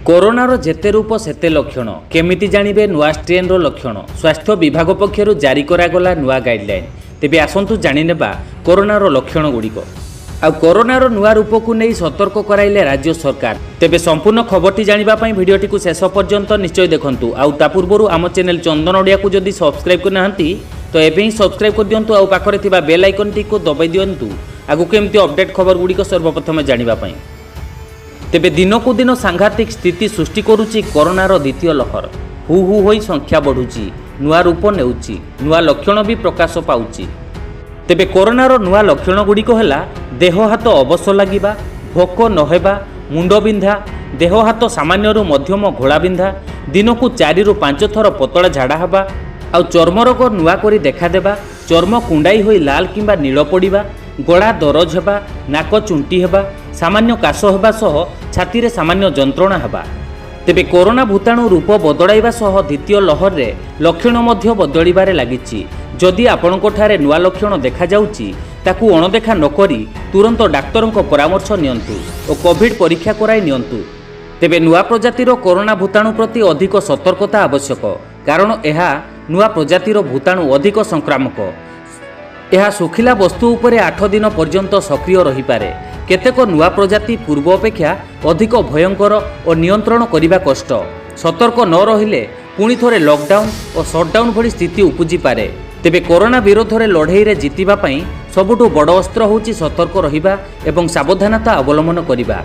कोरोनार जेते रूप सेते लक्षण केमिति जानिबे नुआ स्ट्रेन रो लक्षण स्वास्थ्य विभाग पक्षरु जारी करागला नुआ गाइडलाइन। तेबे आसंतु जानिनेबा कोरोनार लक्षण गुड़िक आ कोरोनार नुआ रूप को नहीं सतर्क कराइले राज्य सरकार। तेबे संपूर्ण खबरटी जानिबा पई भिडियोटी को शेष पर्यंत निश्चय देखंतु। आ ता पूर्वरु आम चैनल चंदन ओडिया को जदि सब्सक्राइब करनाहंती तो एबे ही सब्सक्राइब कर दियंतु आ पाखरे थिबा बेल आइकन टी को दबाई दियंतु आगु केमती अपडेट खबर गुड़िक सर्वप्रथम जानिबा पई। तेबे दिनकू दिन सांघातिक स्थिति सृष्टि करुच्ची कोरोनार द्वितीय लहर। हु हु होई संख्या बढ़ुची, नुआ रूप नेउची, नुआ लक्षण भी प्रकाश पाउची। तेबे कोरोनार नुआ लक्षण गुड़िक हैला देह हाथ अवश लागिबा, भोक नहेबा, मुंड बिंधा, देह हाथ सामान्यरू मध्यम घोड़ा बिंधा, दिनकू 4 ରୁ 5 थर पतला झाड़ा हबा, आउ चर्म रोग नुआ करी देखा देबा, चर्म कुंडाई होई लाल किंबा नील पड़िबा, गला दरज हेबा, नाक चुंटी हेबा, सामान्य काश हेबा सह छाती रे सामान्य जंत्रणा हेबा। तेबे कोरोना भूताणु रूप बदलाइबा सह द्वितीय लहर रे लक्षण मध्य बदलिबारे लागिछि। जदि आपणको ठारे नुआ लक्षण देखा जाउछि ताकू अणदेखा नकरी तुरंत डाक्तरଙ୍କ परामर्श नियंतु और कोविड परीक्षा कराई नियंतु। तेबे नुआ प्रजातिर कोरोना भूताणु प्रति अधिक सतर्कता आवश्यक, कारण यह नुआ प्रजातिर भूताणु अधिक संक्रामक। यह सुखिला वस्तु उपरे 8 दिन पर्यंत सक्रिय रही पारे। केतेक नुआ प्रजाति पूर्व अपेक्षा अधिक भयंकर और नियंत्रण करिबा कष्ट। सतर्क न रहिले पुणी थोरे लॉकडाउन और शटडाउन भली स्थिति उपजी पारे। तेबे कोरोना विरोध रे लड़ाई रे जितिबा पई सबुठु बड़ अस्त्र होची सतर्क रहिबा एवं सावधानता अवलंबन करिबा।